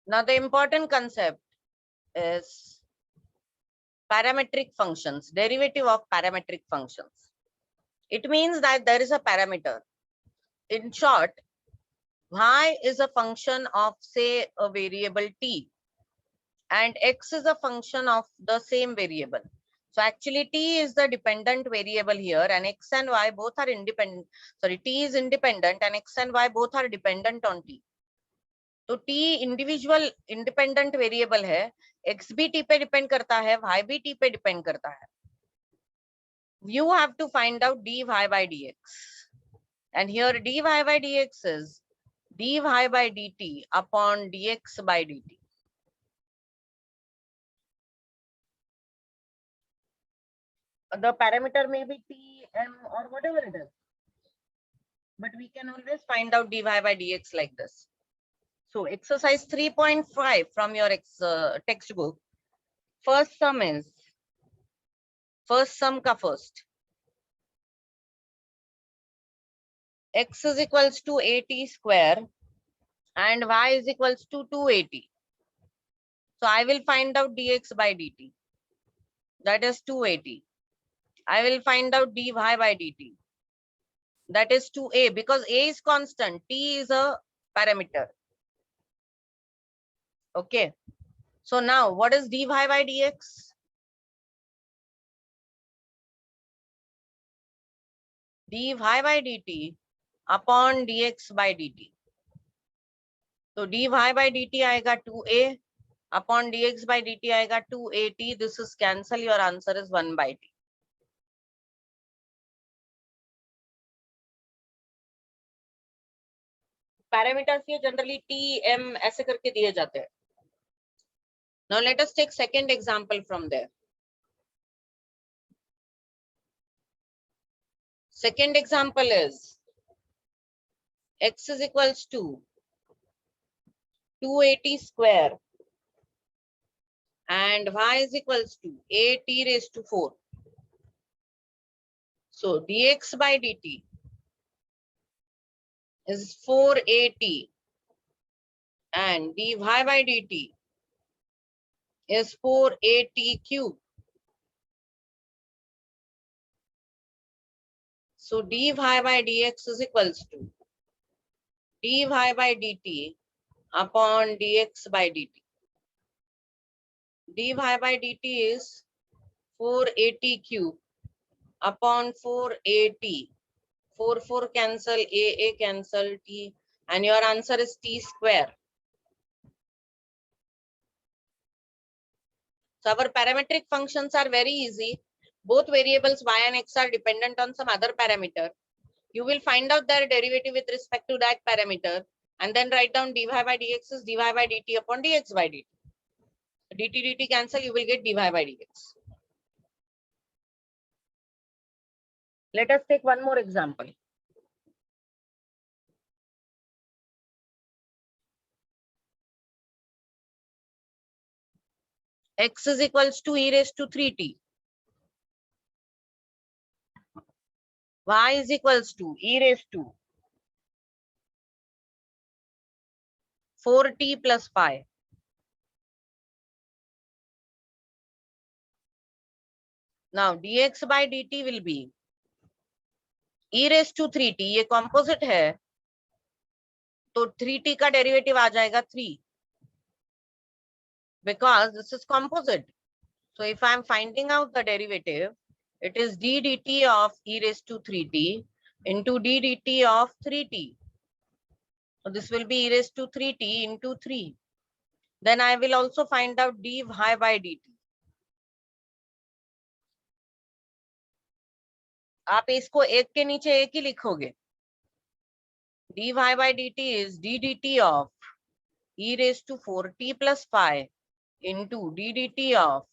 Now the important concept is parametric functions, derivative of parametric functions. It means that there is a parameter. In short, y is a function of, say, a variable t, and x is a function of the same variable. So actually t is the dependent variable here, and x and y both are independent. Sorry, t is independent and x and y both are dependent on t. तो t individual independent variable है, x भी t पे depend करता है, y भी t पे depend करता है. You have to find out dy by dx, and here dy by dx is dy by dt upon dx by dt. The parameter may be t, m, or whatever it is, but we can always find out dy by dx like this. So exercise 3.5 from your textbook. First sum ka first. X is equals to 80 square and y is equals to 280. So I will find out dx by dt. That is 280. I will find out dy by dt. That is 2a, because a is constant, t is a parameter. Okay. So now what is dy by dx? dy by dt upon dx by dt. So dy by dt आएगा 2a upon dx by dt आएगा 2at. This is cancel. Your answer is 1 by t. Parameters ये generally t m ऐसे करके दिए जाते हैं. Now let us take second example from there. Second example is x is equals to 280 square and y is equals to at raised to 4. So dx by dt is 4at and dy by dt is 4at cube. So dy by dx is equals to dy by dt upon dx by dt. dy by dt is 4at cube upon 4at. 4 cancel, a cancel, t, and your answer is t square. So our parametric functions are very easy. Both variables y and x are dependent on some other parameter. You will find out their derivative with respect to that parameter, and then write down dy by dx is dy by dt upon dx by dt. dt cancel, you will get dy by dx. Let us take one more example. X is equals to e raised to 3t. Y is equals to e raised to 4t plus pi. Now dx by dt will be e raised to 3t. ये composite है, तो 3t का derivative आ जाएगा 3, because this is composite. So if I am finding out the derivative, it is d dt of e raised to 3t into d dt of 3t. So this will be e raised to 3t into 3. Then I will also find out dy by dt. आप इसको एक के नीचे एक ही लिखोगे. dy by dt is d dt of e raised to 4t plus pi into d dt of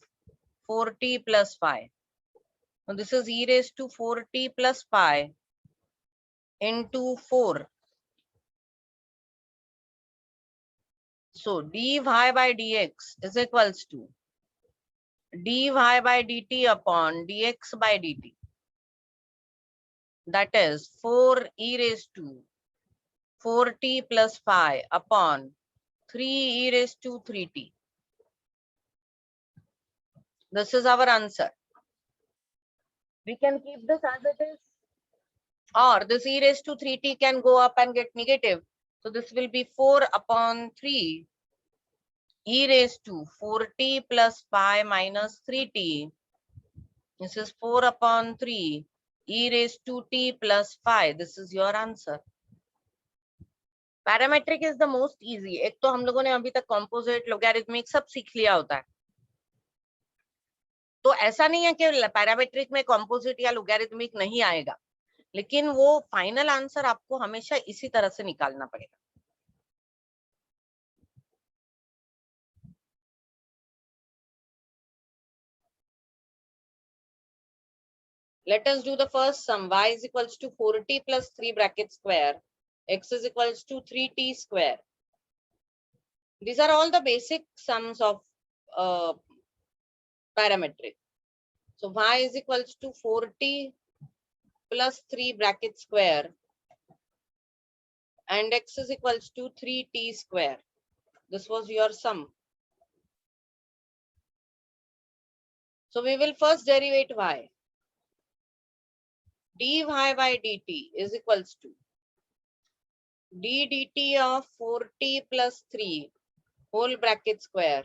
4t plus pi. So this is e raised to 4t plus pi into 4. So dy by dx is equals to dy by dt upon dx by dt. That is 4 e raised to 4t plus pi upon 3 e raised to 3t. This is our answer. We can keep this as it is, or this e raised to 3t can go up and get negative. So this will be 4 upon 3 e raised to 4t plus 5 minus 3t. This is 4 upon 3 e raised to t plus 5. This is your answer. Parametric is the most easy. एक तो हम लोगों ने अभी तक composite, logarithmic सब सीख लिया होता है. तो ऐसा नहीं है कि पैरामेट्रिक में कॉम्पोजिट या लोगैरिथमिक नहीं आएगा, लेकिन वो फाइनल आंसर आपको हमेशा इसी तरह से निकालना पड़ेगा. Let us do the first sum. Y is equals to 4t plus 3 bracket square. X is equals to 3t square. These are all the basic sums of parametric. So y is equals to 4t plus 3 bracket square and x is equals to 3t square. This was your sum. So we will first derivate y. dy by dt is equals to d dt of 4t plus 3 whole bracket square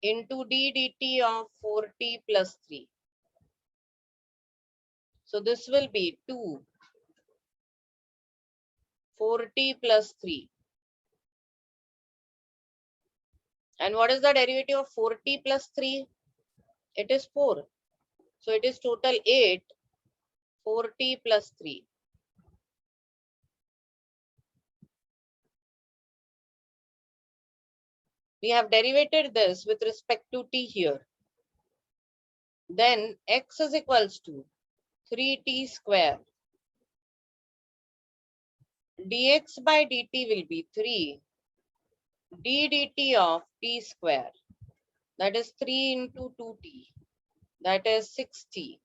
into d dt of 4t plus 3. So this will be 2 4t plus 3. And what is the derivative of 4t plus 3? It is 4. So it is total 8 4t plus 3. We have derivated this with respect to t here. Then x is equals to 3t square. Dx by dt will be 3 d dt of t square. That is 3 into 2t. That is 6t.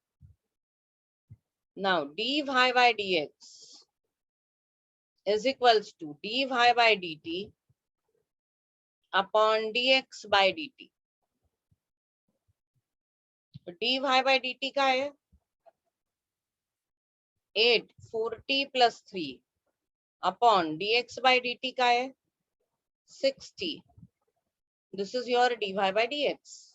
Now dy by dx is equals to dy by dt upon dx by dt. dy by dt का है 8 4t plus 3 upon dx by dt का है 6t. This is your dy by dx.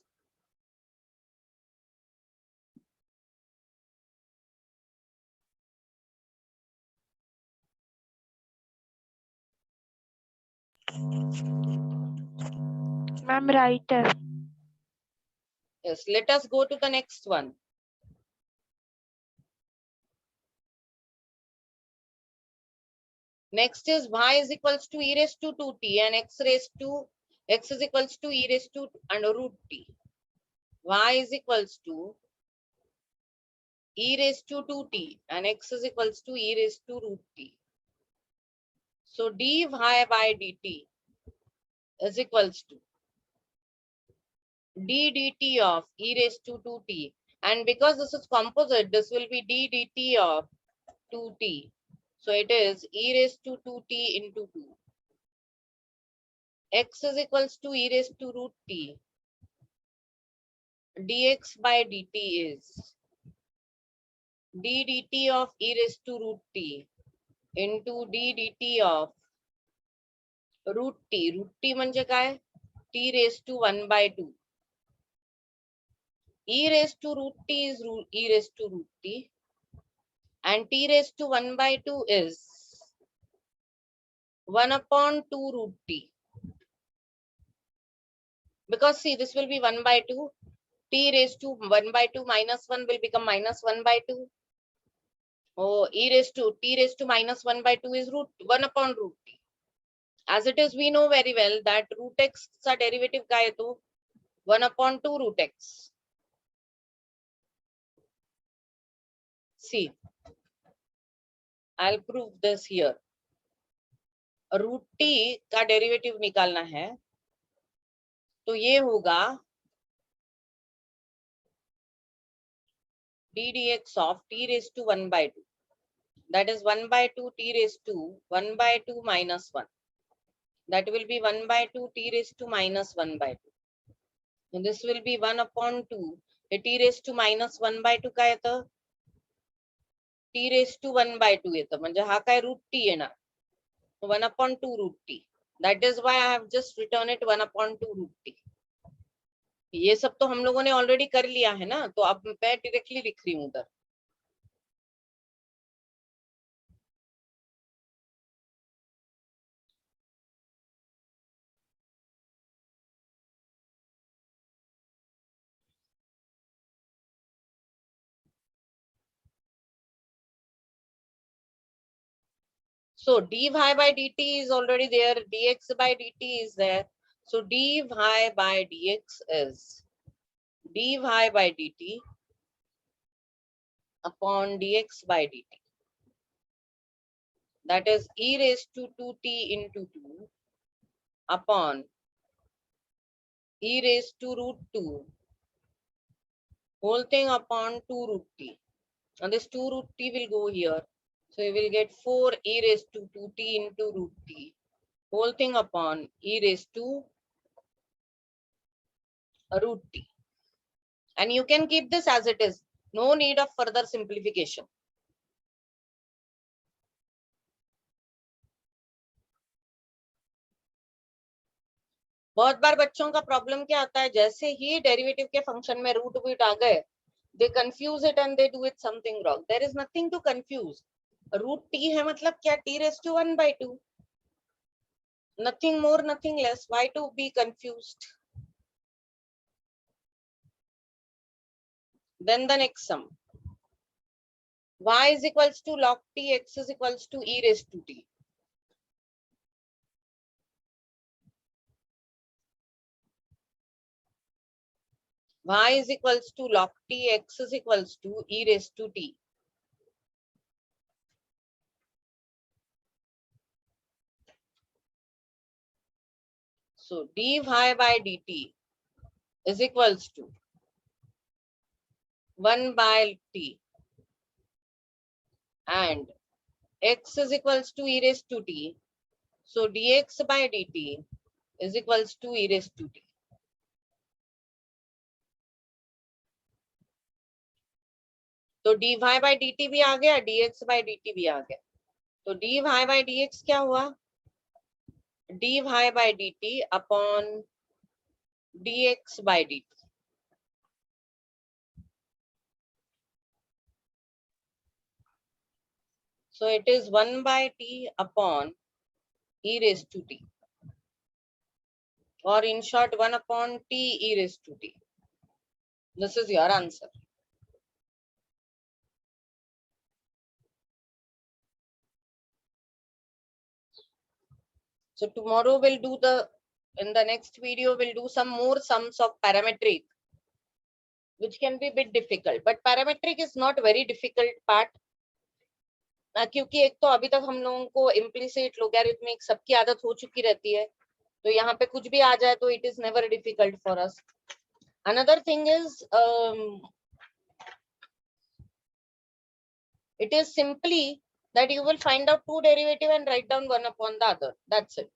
Ma'am, writer. Yes, let us go to the next one. Next is y is equals to e raised to 2t and x is equals to e raised to under root t. Y is equals to e raised to 2t and x is equals to e raised to root t. So dy by dt is equals to d dt of e raised to 2t, and because this is composite, this will be d dt of 2t. So it is e raised to 2t into 2. X is equals to e raised to root t. Dx by dt is d dt of e raised to root t into d dt of root t. Root t म्हणजे काय? T raised to 1 by 2. E raised to root t is e raised to root t, and t raised to 1 by 2 is 1 upon 2 root t. Because see, this will be 1 by 2. T raised to 1 by 2 minus 1 will become minus 1 by 2. Oh, t raised to minus 1 by 2 is root 1 upon root t. As it is, we know very well that root x चा derivative काय येतो? 1 upon 2 root x. See, I'll prove this here. Root T का derivative निकालना है, तो ये होगा d dx of t raised to 1 by 2. That is 1 by 2 t raised to 1 by 2 minus 1. that will be 1 by 2 t raised to minus 1 by 2. So this will be 1 upon 2. Hey t raised to minus 1 by 2 काय येतं? t raised to 1 by 2 येतं. म्हणजे हा काय root t येणार. 1 upon 2 root t. That is why I have just written it 1 upon 2 root t. ये सब तो हम लोगों ने ऑलरेडी कर लिया है ना, तो अब मैं डायरेक्टली लिख रही हूँ उधर. So dy by dt is already there, dx by dt is there. So dy by dx is dy by dt upon dx by dt. That is e raised to 2t into 2 upon e raised to root 2 whole thing upon 2 root t. And this 2 root t will go here. So you will get 4 e raised to 2t into root t whole thing upon e raised to root t. And you can keep this as it is. No need of further simplification. बहुत बार बच्चों का problem क्या आता है, जैसे ही derivative के function में root beat आ गए, they confuse it and they do it something wrong. There is nothing to confuse. Root t है मतलब क्या, t raised to 1 by 2. Nothing more, nothing less. Why to be confused? Then the next sum. Y is equals to log t, x is equals to e raised to t. Y is equals to log t, x is equals to e raised to t. So dy by dt is equals to 1 by t and x is equals to e raised to t. So dx by dt is equals to e raised to t. तो dy by dt भी आ गया, dx by dt भी आ गया. तो dy by dx क्या हुआ? dy by dt upon dx by dt. So it is 1 by t upon e raised to t. Or in short, 1 upon t e raised to t. This is your answer. So tomorrow we'll do in the next video, we'll do some more sums of parametric, which can be a bit difficult. But parametric is not very difficult part. क्योंकि एक तो अभी तक हम लोगों को implicit logarithmic सबकी आदत हो चुकी रहती है, तो यहाँ पे कुछ भी आ जाए तो it is never difficult for us. Another thing is it is simply that you will find out two derivative and write down one upon the other. That's it.